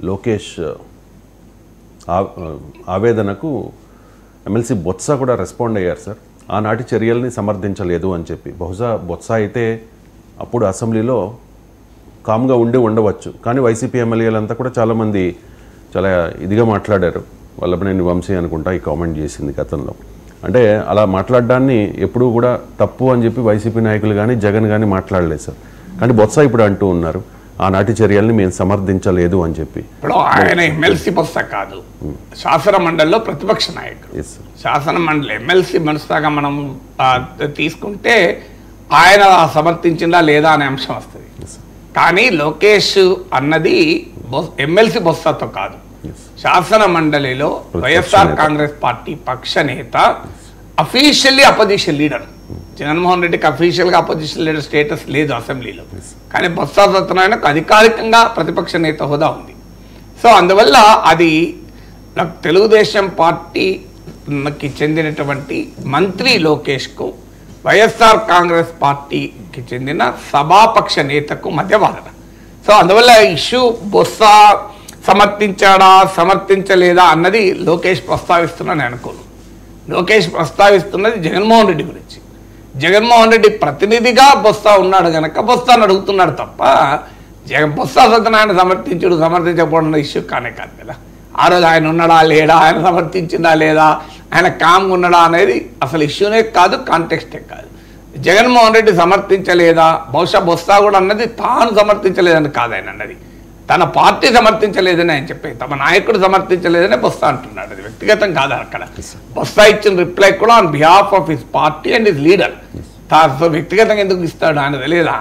Lokesh ఆవేదనకు MLC Botsa కూడా respond అయ్యారు sir. ఆనాటి చర్యల్ని సమర్థించలేదు అని చెప్పి. బహుశా బొత్స అయితే అప్పుడు అసెంబ్లీలో కామ్గా ఉండవచ్చు, కానీ వైసీపీ ఎమ్మెల్యేలంతా కూడా చాలామంది చాలా ఇదిగా మాట్లాడారు. వల్లభనేని వంశీ అనుకుంటా ఈ కామెంట్ చేసింది గతంలో. అంటే అలా మాట్లాడడాన్ని ఎప్పుడూ కూడా తప్పు అని చెప్పి వైసీపీ నాయకులు కానీ జగన్ కానీ మాట్లాడలేదు సార్. కానీ బొత్స ఇప్పుడు అంటూ ఉన్నారు ఆనాటి చర్యల్ని మేము సమర్థించలేదు అని చెప్పి. ఇప్పుడు ఆయన ఎమ్మెల్సీ బొత్స కాదు, శాసన మండలిలో ప్రతిపక్ష నాయకుడు. శాసన మండలి ఎమ్మెల్సీ మనసుగా మనం తీసుకుంటే ఆయన సమర్థించిందా లేదా అనే అంశం వస్తుంది. కానీ లోకేష్ అన్నది ఎమ్మెల్సీ బొత్సతో కాదు, శాసన మండలిలో వైఎస్ఆర్ కాంగ్రెస్ పార్టీ పక్ష నేత, అఫీషియల్లీ అపోజిషన్ లీడర్. జగన్మోహన్ రెడ్డికి అఫీషియల్గా అపోజిషన్ లీడర్ స్టేటస్ లేదు అసెంబ్లీలో, కానీ బొత్స సత్యనారాయణకు అధికారికంగా ప్రతిపక్ష నేత హోదా ఉంది. సో అందువల్ల అది తెలుగుదేశం పార్టీకి చెందినటువంటి మంత్రి లోకేష్కు వైఎస్ఆర్ కాంగ్రెస్ పార్టీకి చెందిన సభాపక్ష నేతకు మధ్య వాదన. సో అందువల్ల ఇష్యూ బొత్స సమర్థించాడా సమర్థించలేదా అన్నది లోకేష్ ప్రస్తావిస్తున్నాను అనుకోను. లోకేష్ ప్రస్తావిస్తున్నది జగన్మోహన్ రెడ్డి గురించి. జగన్మోహన్ రెడ్డి ప్రతినిధిగా బొత్స ఉన్నాడు కనుక బొత్సను అడుగుతున్నాడు తప్ప బొత్స సత్యనారాయణ సమర్థించకపోవడం ఇష్యూ కానే కాదు కదా. ఆ రోజు ఆయన ఉన్నాడా లేడా, ఆయన సమర్థించిందా లేదా, ఆయన కామ్గా ఉన్నాడా అనేది అసలు ఇష్యూనే కాదు, కాంటెక్స్టే కాదు. జగన్మోహన్ రెడ్డి సమర్థించలేదా, బహుశా బొత్స కూడా అన్నది తాను సమర్థించలేదని కాదు ఆయన అన్నది, తన పార్టీ సమర్థించలేదని ఆయన చెప్పి తమ నాయకుడు సమర్థించలేదని బొత్స అంటున్నాడు. అది వ్యక్తిగతం కాదు. అక్కడ బొత్స ఇచ్చిన రిప్లై కూడా on behalf of his party and his leader. So వ్యక్తిగతంగా ఎందుకు ఇస్తాడు ఆయన తెలియదా.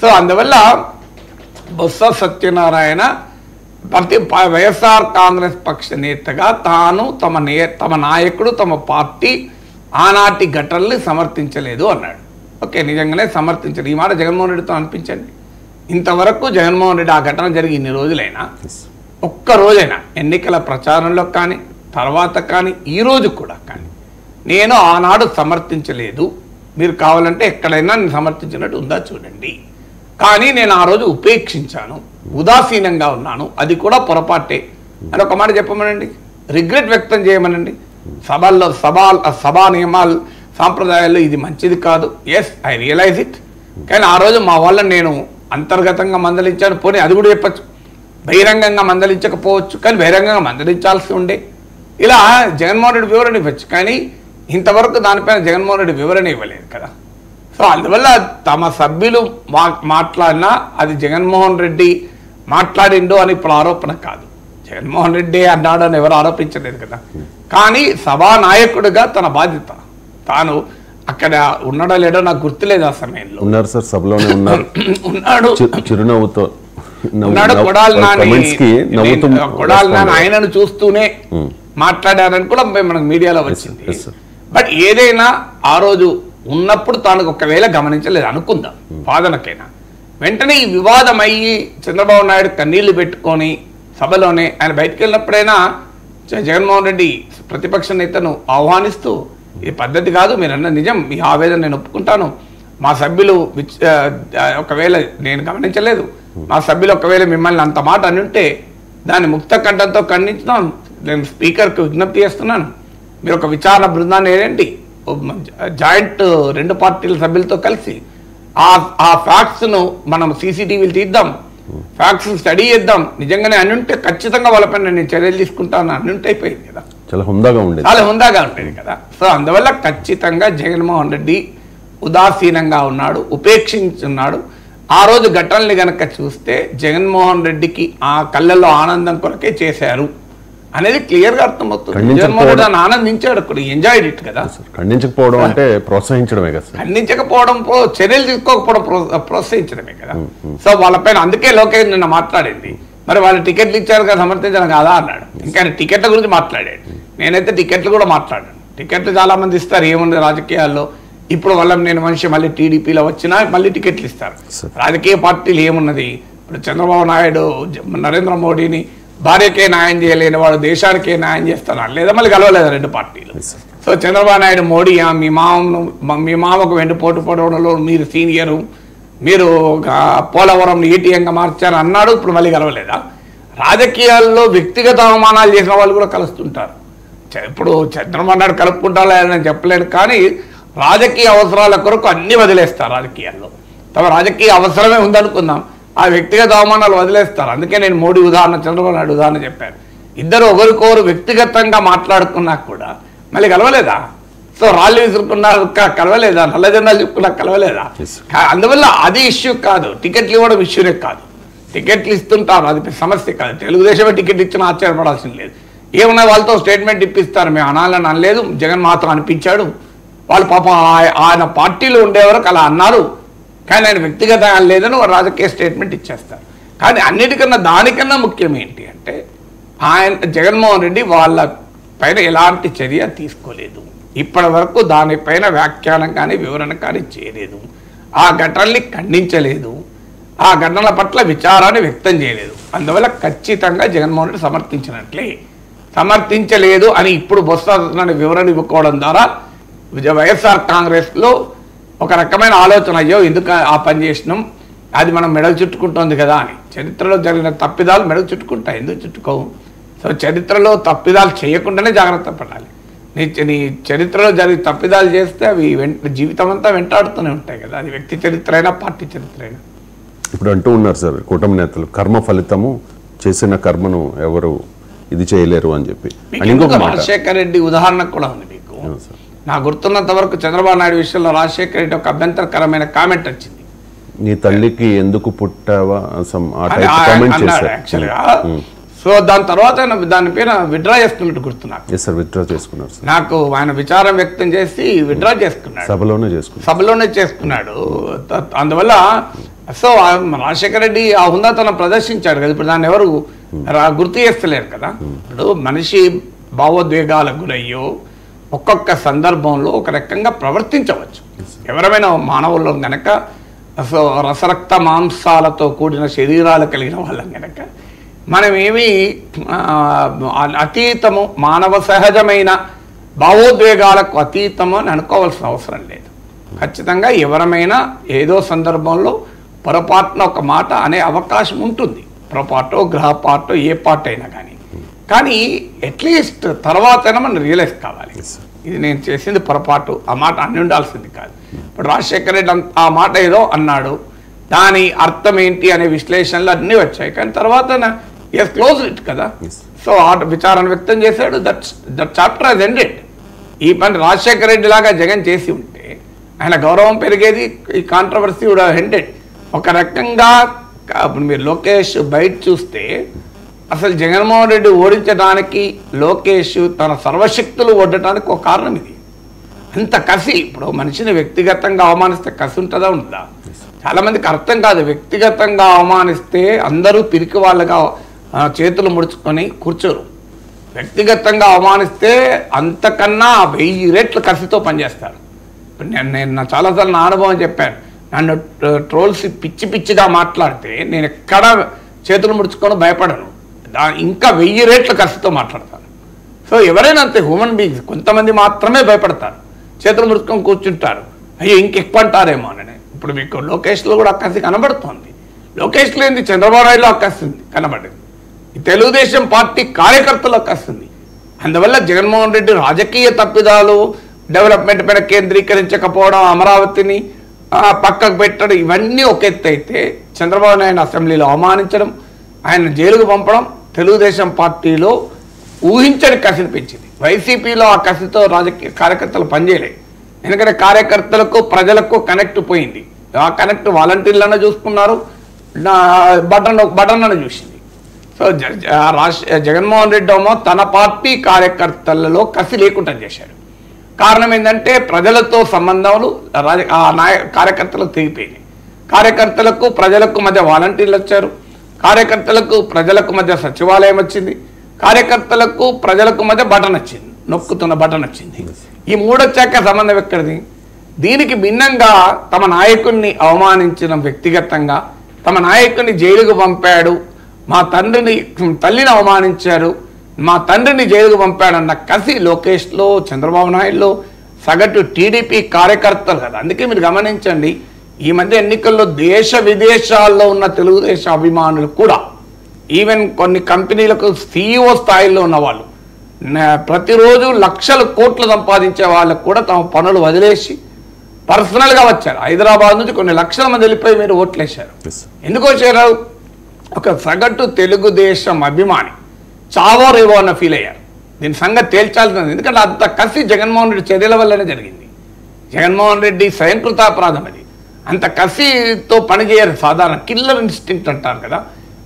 సో అందువల్ల బొత్స సత్యనారాయణ వైఎస్ఆర్ కాంగ్రెస్ పక్ష నేతగా తాను తమ నాయకుడు తమ పార్టీ ఆనాటి ఘటనల్ని సమర్థించలేదు అన్నాడు. ఓకే, నిజంగానే సమర్థించలేదు. ఈ మాట జగన్మోహన్ రెడ్డితో అనిపించండి. ఇంతవరకు జగన్మోహన్ రెడ్డి ఆ ఘటన జరిగి ఇన్ని రోజులైనా ఒక్క రోజైనా ఎన్నికల ప్రచారంలో కానీ తర్వాత కానీ ఈ రోజు కూడా కానీ నేను ఆనాడు సమర్థించలేదు, మీరు కావాలంటే ఎక్కడైనా నేను సమర్థించినట్టు ఉందా చూడండి, కానీ నేను ఆ రోజు ఉపేక్షించాను, ఉదాసీనంగా ఉన్నాను, అది కూడా పొరపాటే అని ఒక మాట చెప్పమనండి, రిగ్రెట్ వ్యక్తం చేయమనండి. సభా నియమాలు సాంప్రదాయాల్లో ఇది మంచిది కాదు. Yes, I realise it. కానీ ఆ రోజు మా వాళ్ళని నేను అంతర్గతంగా మందలించాను, పోనీ అది కూడా చెప్పచ్చు. బహిరంగంగా మందలించకపోవచ్చు, కానీ బహిరంగంగా మందలించాల్సి ఉండే. ఇలా జగన్మోహన్ రెడ్డి వివరణ ఇవ్వచ్చు, కానీ ఇంతవరకు దానిపైన జగన్మోహన్ రెడ్డి వివరణ ఇవ్వలేదు కదా. సో అందువల్ల తమ సభ్యులు మాట్లాడినా అది జగన్మోహన్ రెడ్డి మాట్లాడిండు అని ఇప్పుడు ఆరోపణ కాదు. జగన్మోహన్ రెడ్డి అన్నాడు అని ఎవరు ఆరోపించలేదు కదా. కానీ సభానాయకుడిగా తన బాధ్యత, తాను అక్కడ ఉన్నాడో లేడో నాకు గుర్తులేదు ఆ సమయంలో. ఉన్నారు సార్, సభలోనే ఉన్నాడు, చిరునవ్వుతో ఉన్నాడు. కొడాలి నాని ఆయనను చూస్తూనే మాట్లాడారని కూడా మనకు మీడియాలో వచ్చింది. బట్ ఏదైనా ఆ రోజు ఉన్నప్పుడు తాను ఒకవేళ గమనించలేదు అనుకుందాం, వాదనకైనా వెంటనే ఈ వివాదం అయ్యి చంద్రబాబు నాయుడు కన్నీళ్లు పెట్టుకొని సభలోనే ఆయన బయటకు వెళ్ళినప్పుడైనా జగన్మోహన్ రెడ్డి ప్రతిపక్ష నేతను ఆహ్వానిస్తూ ఇది పద్ధతి కాదు, మీరు అన్న నిజం, మీ ఆవేదన నేను ఒప్పుకుంటాను, మా సభ్యులు ఒకవేళ నేను గమనించలేదు, మా సభ్యులు ఒకవేళ మిమ్మల్ని అంత మాట అని ఉంటే దాన్ని ముక్త కంఠంతో ఖండించున్నాను, నేను స్పీకర్కి విజ్ఞప్తి చేస్తున్నాను, మీరు ఒక విచారణ బృందాన్ని ఏంటి జాయింట్ రెండు పార్టీల సభ్యులతో కలిసి ఆ ఫ్యాక్ట్స్ను మనం సీసీటీవీలు తీద్దాం, ఫ్యాక్ట్స్ స్టడీ చేద్దాం, నిజంగానే అని ఉంటే ఖచ్చితంగా వాళ్ళపైన నేను చర్యలు తీసుకుంటాను అని ఉంటే అయిపోయింది కదా, చాలా హుందాగా ఉండేది కదా. సో అందువల్ల ఖచ్చితంగా జగన్మోహన్ రెడ్డి ఉదాసీనంగా ఉన్నాడు, ఉపేక్షించున్నాడు. ఆ రోజు ఘటనల్ని గనక చూస్తే జగన్మోహన్ రెడ్డికి ఆ కళ్ళల్లో ఆనందం కొరకే చేశారు అనేది క్లియర్ గా అర్థమవుతుంది. జగన్మోహన్ రెడ్డి ఆనందించాడు, ఎంజాయ్డ్ ఇట్ కదా. ఖండించకపోవడం అంటే ప్రోత్సహించడమే కదా, ఖండించకపోవడం చర్యలు తీసుకోకపోవడం ప్రోత్సహించడమే కదా. సో వాళ్ళపైన అందుకే లోకేష్ నిన్న మాట్లాడింది, మరి వాళ్ళు టికెట్లు ఇచ్చారు కదా సమర్థించడం కాదా అన్నాడు. ఇంకా టికెట్ల గురించి మాట్లాడాడు. నేనైతే టికెట్లు కూడా మాట్లాడాను. టికెట్లు చాలా మంది ఇస్తారు, ఏముంది రాజకీయాల్లో. ఇప్పుడు వాళ్ళ నేను మనిషి మళ్ళీ టీడీపీలో వచ్చినా మళ్ళీ టికెట్లు ఇస్తారు. రాజకీయ పార్టీలు ఏమున్నది, ఇప్పుడు చంద్రబాబు నాయుడు నరేంద్ర మోడీని భార్యకే న్యాయం చేయలేని వాడు దేశానికే న్యాయం చేస్తారా లేదా, మళ్ళీ కలవలేదు రెండు పార్టీలు. సో చంద్రబాబు నాయుడు మోడీ మీ మామకు వెంట పోటు పోవడంలో మీరు సీనియరు, మీరు పోలవరం ఏటీఎంగా మార్చారు అన్నాడు, ఇప్పుడు మళ్ళీ కలవలేదా? రాజకీయాల్లో వ్యక్తిగత అవమానాలు చేసిన వాళ్ళు కూడా కలుస్తుంటారు. ఇప్పుడు చంద్రబాబు నాయుడు కలుపుకుంటారా అని చెప్పలేను, కానీ రాజకీయ అవసరాల కొరకు అన్ని వదిలేస్తారు. రాజకీయాల్లో తమ రాజకీయ అవసరమే ఉందనుకుందాం, ఆ వ్యక్తిగత అవమానాలు వదిలేస్తారు. అందుకే నేను మోడీ ఉదాహరణ, చంద్రబాబు నాయుడు ఉదాహరణ చెప్పాను. ఇద్దరు ఒకరికొకరు వ్యక్తిగతంగా మాట్లాడుకున్నా కూడా మళ్ళీ కలవలేదా? సో రాళ్ళు విసురుకున్నారు, కలవలేదా? నల్ల జెండాలు చెప్పుకున్నా కలవలేదా? అందువల్ల అది ఇష్యూ కాదు, టికెట్లు ఇవ్వడం ఇష్యూనే కాదు. టికెట్లు ఇస్తుంటారు, అది సమస్య కాదు. తెలుగుదేశమే టికెట్ ఇచ్చినా ఆశ్చర్యపడాల్సింది లేదు. ఏమన్నా వాళ్ళతో స్టేట్మెంట్ ఇప్పిస్తారు, మేము అనాలని అనలేదు, జగన్ మాత్రం అనిపించాడు, వాళ్ళు పాపం ఆయన పార్టీలో ఉండేవరకు అలా అన్నారు, కానీ ఆయన వ్యక్తిగతంగా లేదని ఒక రాజకీయ స్టేట్మెంట్ ఇచ్చేస్తారు. కానీ అన్నిటికన్నా దానికన్నా ముఖ్యం ఏంటి అంటే ఆయన జగన్మోహన్ రెడ్డి వాళ్ళ పైన ఎలాంటి చర్య తీసుకోలేదు, ఇప్పటి వరకు దానిపైన వ్యాఖ్యానం కానీ వివరణ కానీ చేయలేదు, ఆ ఘటనల్ని ఖండించలేదు, ఆ ఘటనల పట్ల విచారాన్ని వ్యక్తం చేయలేదు. అందువల్ల ఖచ్చితంగా జగన్మోహన్ రెడ్డి సమర్థించినట్లే. సమర్థించలేదు అని ఇప్పుడు బొత్స వివరణ ఇవ్వకపోవడం ద్వారా వైఎస్ఆర్ కాంగ్రెస్లో ఒక రకమైన ఆలోచన, అయ్యో ఎందుకు ఆ పని చేసినాం, అది మనం మెడలు చుట్టుకుంటోంది కదా అని. చరిత్రలో జరిగిన తప్పిదాలు మెడలు చుట్టుకుంటాయి, ఎందుకు చుట్టుకోవు? సో చరిత్రలో తప్పిదాలు చేయకుండానే జాగ్రత్త పడాలి. నీ చరిత్రలో జరిగి తప్పిదాలు చేస్తే అవి జీవితం అంతా వెంటాడుతూనే ఉంటాయి కదా, అది వ్యక్తి చరిత్ర అయినా పార్టీ చరిత్ర అయినా. ఇప్పుడు అంటూ ఉన్నారు సార్ కూటమి నేతలు, కర్మ ఫలితము, చేసిన కర్మను ఎవరు ఇది చేయలేరు అని చెప్పి. రాజశేఖర రెడ్డి ఉదాహరణ కూడా ఉంది మీకు. నా గుర్తున్నంత వరకు చంద్రబాబు నాయుడు విషయంలో రాజశేఖర రెడ్డి ఒక అభ్యంతరకరమైన కామెంట్ వచ్చింది, నీ తల్లికి ఎందుకు పుట్టావా యాక్చువల్గా. సో దాని తర్వాత దాని పైన విత్డ్రా చేసుకున్నట్టు గుర్తు నాకు. నాకు ఆయన విచారం వ్యక్తం చేసి విత్డ్రా చేసుకున్నాడు, సభలోనే చేసుకున్నాడు. అందువల్ల సో రాజశేఖర రెడ్డి ఆ హుందాతనం ప్రదర్శించాడు కదా, ఇప్పుడు దాన్ని ఎవరు గుర్తు చేస్తలేరు కదా. ఇప్పుడు మనిషి భావోద్వేగాలకు గురయ్యో ఒక్కొక్క సందర్భంలో ఒక రకంగా ప్రవర్తించవచ్చు. ఎవరైనా మానవుల్లో గనక సో రసరక్త మాంసాలతో కూడిన శరీరాలు కలిగిన వాళ్ళం గనక మనమేమి అతీతము, మానవ సహజమైన భావోద్వేగాలకు అతీతము అని అనుకోవాల్సిన అవసరం లేదు. ఖచ్చితంగా ఎవరమైనా ఏదో సందర్భంలో పొరపాటున ఒక మాట అనే అవకాశం ఉంటుంది, పొరపాటో గ్రహపాటో ఏ పాట అయినా కానీ అట్లీస్ట్ తర్వాతైనా మనం రియలైజ్ కావాలి, ఇది నేను చేసింది పొరపాటు, ఆ మాట అన్ని ఉండాల్సింది కాదు. ఇప్పుడు రాజశేఖర రెడ్డి ఆ మాట ఏదో అన్నాడు, దాని అర్థం ఏంటి అనే విశ్లేషణలు అన్నీ వచ్చాయి, కానీ తర్వాత క్లోజ్ ఇట్ కదా. సో ఆ విచారణ వ్యక్తం చేశాడు, దట్ చాప్టర్ హస్ ఎండెడ్. ఈ పని రాజశేఖర రెడ్డి లాగా జగన్ చేసి ఉంటే ఆయన గౌరవం పెరిగేది, ఈ కాంట్రవర్సీ కూడా ఎండెడ్. ఒక రకంగా మీరు లోకేష్ బయట చూస్తే అసలు జగన్మోహన్ రెడ్డి ఓడించడానికి లోకేష్ తన సర్వశక్తులు ఒడ్డటానికి ఒక కారణం ఇది. అంత కసి, ఇప్పుడు మనిషిని వ్యక్తిగతంగా అవమానిస్తే కసి ఉంటుందా ఉండదా? చాలామందికి అర్థం కాదు, వ్యక్తిగతంగా అవమానిస్తే అందరూ పిరికి వాళ్ళగా చేతులు ముడుచుకొని కూర్చోరు. వ్యక్తిగతంగా అవమానిస్తే అంతకన్నా 1000 రెట్లు కసితో పనిచేస్తారు. నేను చాలాసార్లు నా అనుభవం చెప్పాను, నన్ను ట్రోల్స్ పిచ్చి పిచ్చిగా మాట్లాడితే నేను ఎక్కడ చేతులు ముడుచుకొని భయపడను, ఇంకా 1000 రెట్లు కసితో మాట్లాడతాను. సో ఎవరైనా అంతే, హ్యూమన్ బీయింగ్స్ కొంతమంది మాత్రమే భయపడతారు, చేతులు ముడుచుకొని కూర్చుంటారు, అయ్యో ఇంకెక్కువ అంటారేమో అని. ఇప్పుడు మీకు లోకేష్లో కూడా కసి కనబడుతోంది, లోకేష్లో ఏంది చంద్రబాబు నాయుడులో కసి కనబడింది, తెలుగుదేశం పార్టీ కార్యకర్తలో కస్తుంది. అందువల్ల జగన్మోహన్ రెడ్డి రాజకీయ తప్పిదాలు, డెవలప్మెంట్ పైన కేంద్రీకరించకపోవడం, అమరావతిని పక్కకు పెట్టడం, ఇవన్నీ ఒక ఎత్తు అయితే చంద్రబాబు నాయుడు అసెంబ్లీలో అవమానించడం, ఆయన జైలుకు పంపడం తెలుగుదేశం పార్టీలో ఊహించని కసిని పెంచింది. వైసీపీలో ఆ కసితో రాజకీయ కార్యకర్తలు పనిచేయలేదు, ఎందుకంటే కార్యకర్తలకు ప్రజలకు కనెక్ట్ పోయింది. ఆ కనెక్ట్ వాలంటీర్లను చూసుకున్నారు, బటన్లను చూసింది. సో జగన్మోహన్ రెడ్డి ఏమో తన పార్టీ కార్యకర్తలలో కసి లేకుండా చేశాడు. కారణం ఏంటంటే ప్రజలతో సంబంధాలు కార్యకర్తలకు తెగిపోయినాయి. కార్యకర్తలకు ప్రజలకు మధ్య వాలంటీర్లు వచ్చారు, కార్యకర్తలకు ప్రజలకు మధ్య సచివాలయం వచ్చింది, కార్యకర్తలకు ప్రజలకు మధ్య బటన్ వచ్చింది, నొక్కుతున్న బటన్ వచ్చింది. ఈ 3 వచ్చాక సంబంధం ఎక్కడిది? దీనికి భిన్నంగా తమ నాయకుడిని అవమానించిన వ్యక్తిగతంగా, తమ నాయకుడిని జైలుకు పంపాడు, మా తల్లిని అవమానించారు, మా తండ్రిని జైలుకు పంపాడన్న కసి లోకేష్లో, చంద్రబాబు నాయుడులో, సగటు టీడీపీ కార్యకర్తలు కదా. అందుకే మీరు గమనించండి, ఈ మధ్య ఎన్నికల్లో దేశ విదేశాల్లో ఉన్న తెలుగుదేశం అభిమానులు కూడా ఈవెన్ కొన్ని కంపెనీలకు CEO స్థాయిలో ఉన్న వాళ్ళు ప్రతిరోజు లక్షల కోట్లు సంపాదించే వాళ్ళకు కూడా తమ పనులు వదిలేసి పర్సనల్గా వచ్చారు. హైదరాబాద్ నుంచి కొన్ని లక్షల మంది వెళ్ళిపోయి మీరు ఓట్లేశారు. ఎందుకు వచ్చారు? ఒక సగటు తెలుగుదేశం అభిమాని చావో రేవో అన్న ఫీల్ అయ్యారు. దీని సంగతి తేల్చాల్సింది. ఎందుకంటే అంత కసి జగన్మోహన్ రెడ్డి చర్యల వల్లనే జరిగింది. జగన్మోహన్ రెడ్డి స్వయంకృతాపరాధం అది. అంత కసితో పనిచేయరు. సాధారణ కిల్లర్ ఇన్స్టింక్ట్ అంటారు కదా.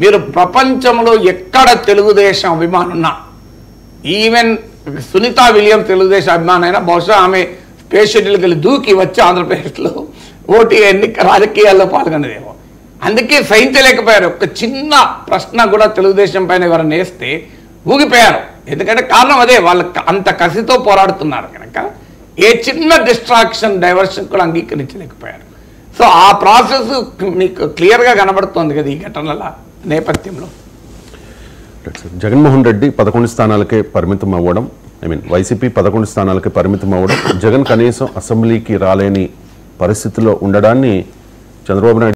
మీరు ప్రపంచంలో ఎక్కడ తెలుగుదేశం అభిమానం ఉన్నా, ఈవెన్ సునీతా విలియమ్స్ తెలుగుదేశం అభిమానం అయినా బహుశా ఆమె స్పేస్ షటిల్కి వెళ్ళి దూకి వచ్చి ఆంధ్రప్రదేశ్లో ఓటు రాజకీయాల్లో పాల్గొనేదేమో. అందుకే సహించలేకపోయారు. ఒక చిన్న ప్రశ్న కూడా తెలుగుదేశం పైన ఎవరైనా వేస్తే ఊగిపోయారు. ఎందుకంటే కారణం అదే, వాళ్ళకి అంత కసితో పోరాడుతున్నారు కనుక ఏ చిన్న డిస్ట్రాక్షన్ డైవర్షన్ కూడా అంగీకరించలేకపోయారు. సో ఆ ప్రాసెస్ మీకు క్లియర్గా కనబడుతోంది కదా ఈ ఘటనల నేపథ్యంలో. జగన్మోహన్ రెడ్డి 11 స్థానాలకే పరిమితం అవ్వడం, వైసీపీ 11 స్థానాలకే పరిమితం అవ్వడం, జగన్ కనీసం అసెంబ్లీకి రాలేని పరిస్థితిలో ఉండడాన్ని చంద్రబాబు నాయుడు